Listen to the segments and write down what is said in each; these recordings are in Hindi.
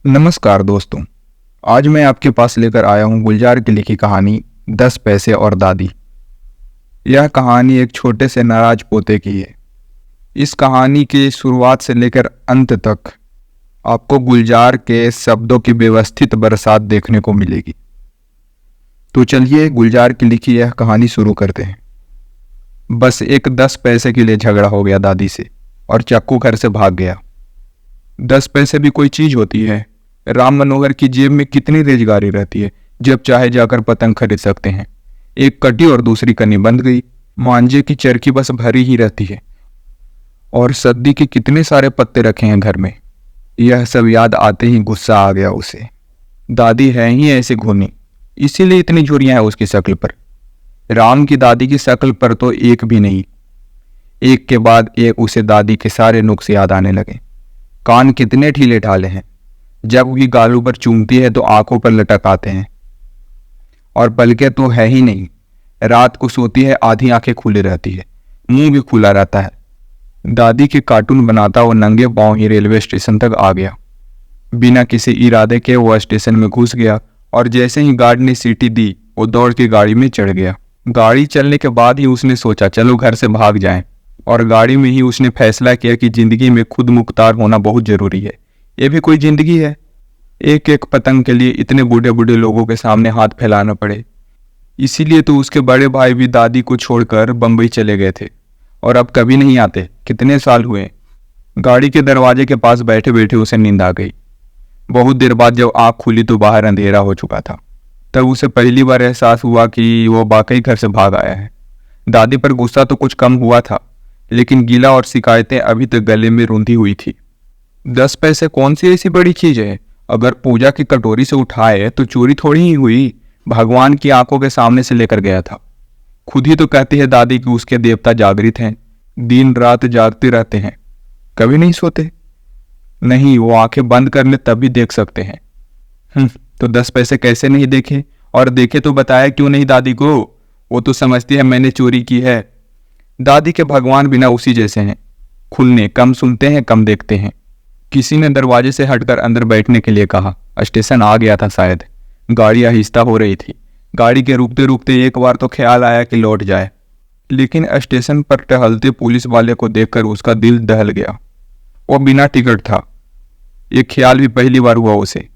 नमस्कार दोस्तों। आज मैं आपके पास लेकर आया हूँ गुलजार की लिखी कहानी 10 पैसे और दादी। यह कहानी एक छोटे से नाराज पोते की है। इस कहानी की शुरुआत से लेकर अंत तक आपको गुलजार के शब्दों की व्यवस्थित बरसात देखने को मिलेगी। तो चलिए गुलजार की लिखी यह कहानी शुरू करते हैं। बस एक 10 पैसे के लिए झगड़ा हो गया दादी से और चक्कू घर से भाग गया। 10 पैसे भी कोई चीज होती है? राम मनोहर की जेब में कितनी रेजगारी रहती है, जब चाहे जाकर पतंग खरीद सकते हैं। एक कटी और दूसरी कनी बंध गई। मांझे की चरखी बस भरी ही रहती है और सद्दी के कितने सारे पत्ते रखे हैं घर में। यह सब याद आते ही गुस्सा आ गया उसे। दादी है ही ऐसी घूनी, इसीलिए इतनी झुर्रियां हैं उसकी शक्ल पर। राम की दादी की शक्ल पर तो एक भी नहीं। एक के बाद एक उसे दादी के सारे नुक्स याद आने लगे। कान कितने ढीले ढाले हैं, जब भी गालों पर चूमती है तो आंखों पर लटक आते हैं। और पलकें तो है ही नहीं। रात को सोती है आधी आंखें खुली रहती है, मुंह भी खुला रहता है। दादी के कार्टून बनाता वो नंगे पांव ही रेलवे स्टेशन तक आ गया। बिना किसी इरादे के वह स्टेशन में घुस गया और जैसे ही गार्ड ने सीटी दी वो दौड़ के गाड़ी में चढ़ गया। गाड़ी चलने के बाद ही उसने सोचा चलो घर से भाग जाएं, और गाड़ी में ही उसने फैसला किया कि जिंदगी में खुद मुख्तार होना बहुत जरूरी है। ये भी कोई जिंदगी है? एक एक पतंग के लिए इतने बूढ़े बूढ़े लोगों के सामने हाथ फैलाना पड़े। इसीलिए तो उसके बड़े भाई भी दादी को छोड़कर बंबई चले गए थे और अब कभी नहीं आते। कितने साल हुए। गाड़ी के दरवाजे के पास बैठे बैठे उसे नींद आ गई। बहुत देर बाद जब आँख खुली तो बाहर अंधेरा हो चुका था। तब उसे पहली बार एहसास हुआ कि वो वाकई घर से भाग आया है। दादी पर गुस्सा तो कुछ कम हुआ था, लेकिन गीला और शिकायतें अभी तक गले में रूंधी हुई थी। 10 पैसे कौन सी ऐसी बड़ी चीज है? अगर पूजा की कटोरी से उठाए तो चोरी थोड़ी ही हुई, भगवान की आंखों के सामने से लेकर गया था। खुद ही तो कहती है दादी कि उसके देवता जागृत हैं, दिन रात जागते रहते हैं, कभी नहीं सोते। नहीं, वो आंखें बंद कर ले तब भी देख सकते हैं। तो 10 पैसे कैसे नहीं देखे? और देखे तो बताया क्यों नहीं दादी को? वो तो समझती है मैंने चोरी की है। दादी के भगवान बिना उसी जैसे हैं, खुलने कम सुनते हैं कम देखते हैं। किसी ने दरवाजे से हटकर अंदर बैठने के लिए कहा। स्टेशन आ गया था शायद। गाड़ी आहिस्ता हो रही थी। गाड़ी के रुकते रुकते एक बार तो ख्याल आया कि लौट जाए, लेकिन स्टेशन पर टहलते पुलिस वाले को देखकर उसका दिल दहल गया। वो बिना टिकट था। ये ख्याल भी पहली बार हुआ उसे।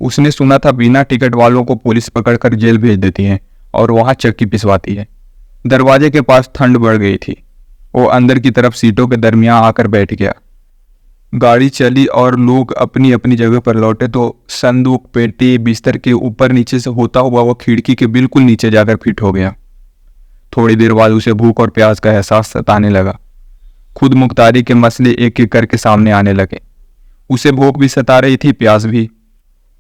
उसने सुना था बिना टिकट वालों को पुलिस पकड़कर जेल भेज देती है और वहां चक्की पिसवाती है। दरवाजे के पास ठंड बढ़ गई थी। वो अंदर की तरफ सीटों के दरमियान आकर बैठ गया। गाड़ी चली और लोग अपनी अपनी जगह पर लौटे तो संदूक पेटी बिस्तर के ऊपर नीचे से होता हुआ वो खिड़की के बिल्कुल नीचे जाकर फिट हो गया। थोड़ी देर बाद उसे भूख और प्यास का एहसास सताने लगा। खुद मुख्तारी के मसले एक एक करके सामने आने लगे। उसे भूख भी सता रही थी, प्यास भी।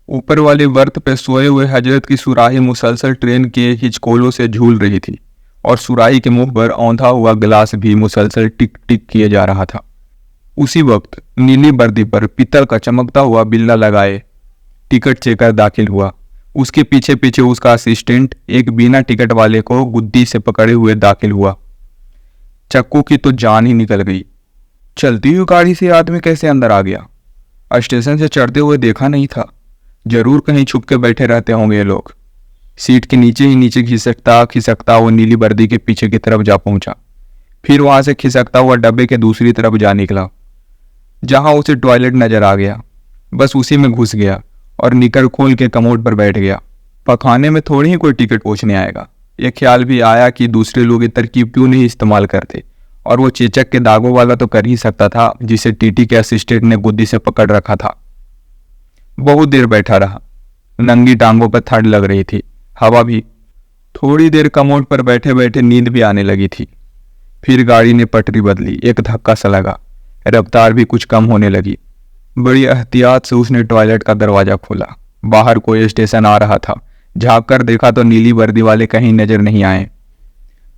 ऊपर वाले बर्थ पे सोए हुए हजरत की सुराही मुसलसल ट्रेन के हिचकोलों से झूल रही थी और सुराही के मुंह पर औंधा हुआ गिलास भी मुसलसल टिक टिक किए जा रहा था। उसी वक्त नीली वर्दी पर पीतल का चमकता हुआ बिल्ला लगाए टिकट चेकर दाखिल हुआ। उसके पीछे पीछे उसका असिस्टेंट एक बिना टिकट वाले को गुद्दी से पकड़े हुए दाखिल हुआ। चक्कू की तो जान ही निकल गई। चलती हुई गाड़ी से आदमी कैसे अंदर आ गया? स्टेशन से चढ़ते हुए देखा नहीं था। जरूर कहीं छुप के बैठे रहते होंगे ये लोग। सीट के नीचे ही नीचे खिसकता खिसकता वो नीली वर्दी के पीछे की तरफ जा पहुंचा। फिर वहां से खिसकता हुआ डब्बे के दूसरी तरफ जा निकला, जहां उसे टॉयलेट नजर आ गया। बस उसी में घुस गया और निकर खोल के कमोड पर बैठ गया। पखाने में थोड़ी ही कोई टिकट पूछने आएगा। यह ख्याल भी आया कि दूसरे लोग ये तरकीब क्यों नहीं इस्तेमाल करते, और वो चेचक के दागों वाला तो कर ही सकता था जिसे टीटी के असिस्टेंट ने गुद्दी से पकड़ रखा था। बहुत देर बैठा रहा। नंगी टांगों पर ठंड लग रही थी, हवा भी। थोड़ी देर कमोड पर बैठे बैठे नींद भी आने लगी थी। फिर गाड़ी ने पटरी बदली। एक धक्का सा लगा, रफ्तार भी कुछ कम होने लगी। बड़ी एहतियात से उसने टॉयलेट का दरवाजा खोला। बाहर कोई स्टेशन आ रहा था। झाँक कर देखा तो नीली वर्दी वाले कहीं नजर नहीं आए।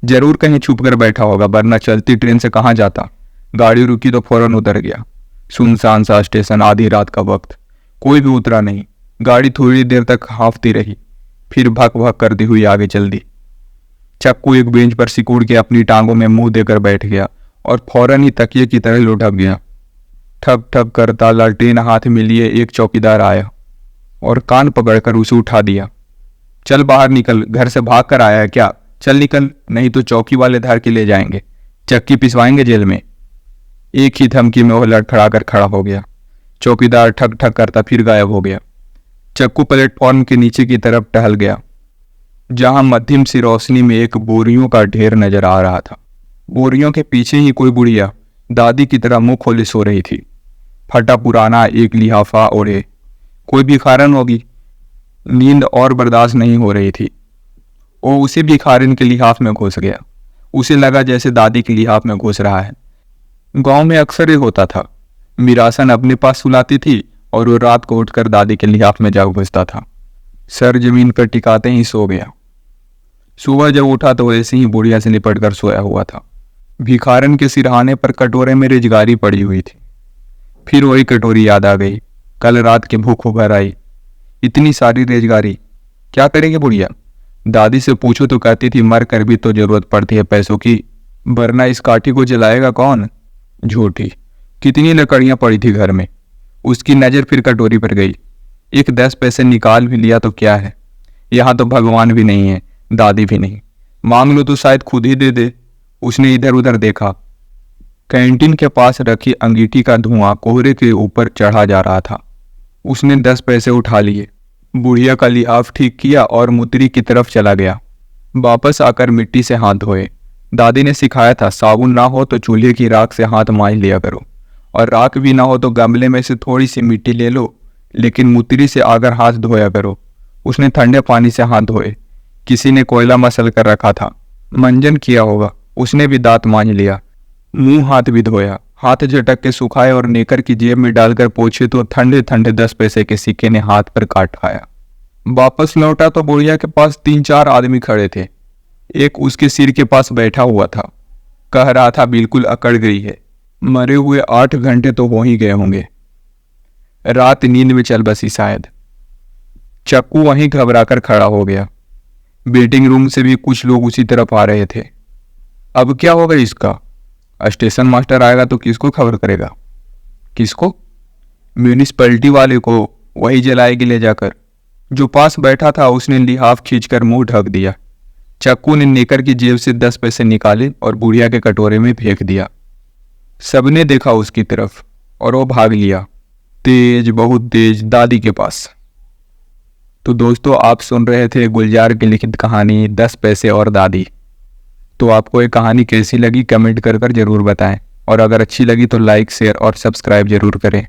जरूर कहीं छुप कर बैठा होगा, वरना चलती ट्रेन से कहाँ जाता। गाड़ी रुकी तो फौरन उतर गया। सुनसान सा स्टेशन, आधी रात का वक्त, कोई भी उतरा नहीं। गाड़ी थोड़ी देर तक हांफती रही, फिर भक भक करती हुई आगे चल दी। चक्कू एक बेंच पर सिकुड़ के अपनी टांगों में मुंह देकर बैठ गया और फौरन ही तकिए की तरह लुढ़क गया। ठक ठक करता लालटेन हाथ में लिए एक चौकीदार आया और कान पकड़कर उसे उठा दिया। चल बाहर निकल, घर से भाग कर आया है क्या? चल निकल, नहीं तो चौकी वाले धर के ले जाएंगे, चक्की पिसवाएंगे जेल में। एक ही धमकी में वह लड़खड़ा कर खड़ा हो गया। चौकीदार ठक ठक करता फिर गायब हो गया। चक्कू प्लेटफॉर्म के नीचे की तरफ टहल गया, जहां मध्यम सी रोशनी में एक बोरियों का ढेर नजर आ रहा था। बोरियों के पीछे ही कोई बुढ़िया दादी की तरह मुंह खोले सो रही थी। फटा पुराना एक लिहाफा ओढ़े कोई भिखारन होगी। नींद और बर्दाश्त नहीं हो रही थी। वो उसी भिखारिन के लिहाफ में घुस गया। उसे लगा जैसे दादी के लिहाफ में घुस रहा है। गांव में अक्सर ही होता था। मीरासन अपने पास सुलाती थी और वो रात को उठकर दादी के लिहाफ में जा घुसता था। सर जमीन पर टिकाते ही सो गया। सुबह जब उठा तो ऐसे ही बुढ़िया से लिपट कर सोया हुआ था। भिखारन के सिरहाने पर कटोरे में रिजगारी पड़ी हुई थी। फिर वही कटोरी याद आ गई। कल रात की भूख उभर आई। इतनी सारी रेजगारी क्या करेंगे बुढ़िया? दादी से पूछो तो कहती थी मर कर भी तो जरूरत पड़ती है पैसों की, वरना इस काठी को जलाएगा कौन? झूठी। कितनी लकड़ियां पड़ी थी घर में। उसकी नजर फिर कटोरी पर गई। एक 10 पैसे निकाल भी लिया तो क्या है, यहाँ तो भगवान भी नहीं है, दादी भी नहीं, मांग लो तो शायद खुद ही दे दे। उसने इधर उधर देखा। कैंटीन के पास रखी अंगीठी का धुआं कोहरे के ऊपर चढ़ा जा रहा था। उसने 10 पैसे उठा लिए, बुढ़िया का लिहाफ ठीक किया और मुतरी की तरफ चला गया। वापस आकर मिट्टी से हाथ धोए। दादी ने सिखाया था साबुन ना हो तो चूल्हे की राख से हाथ मांज लिया करो, और राख भी ना हो तो गमले में से थोड़ी सी मिट्टी ले लो, लेकिन मुतरी से आकर हाथ धोया करो। उसने ठंडे पानी से हाथ धोए। किसी ने कोयला मसल कर रखा था, मंजन किया होगा। उसने भी दांत मांज लिया, मुंह हाथ भी धोया। हाथ झटक के सुखाए और नेकर की जेब में डालकर पोछे तो ठंडे ठंडे 10 पैसे के सिक्के ने हाथ पर काट खाया। वापस लौटा तो बुढ़िया के पास 3-4 आदमी खड़े थे। एक उसके सिर के पास बैठा हुआ था, कह रहा था बिल्कुल अकड़ गई है, मरे हुए 8 घंटे तो हो ही गए होंगे, रात नींद में चल बसी शायद। चक्कू वहीं घबराकर खड़ा हो गया। वेटिंग रूम से भी कुछ लोग उसी तरफ आ रहे थे। अब क्या होगा इसका? स्टेशन मास्टर आएगा तो किसको खबर करेगा? किसको? म्यूनिसिपैलिटी वाले को, वही जलाएगी ले जाकर। जो पास बैठा था उसने लिहाफ खींचकर मुंह ढक दिया। चक्कू ने नेकर की जेब से 10 पैसे निकाले और बुढ़िया के कटोरे में फेंक दिया। सबने देखा उसकी तरफ और वो भाग लिया, तेज, बहुत तेज, दादी के पास। तो दोस्तों, आप सुन रहे थे गुलजार की लिखित कहानी 10 पैसे और दादी। तो आपको ये कहानी कैसी लगी कमेंट कर जरूर बताएं, और अगर अच्छी लगी तो लाइक, शेयर और सब्सक्राइब जरूर करें।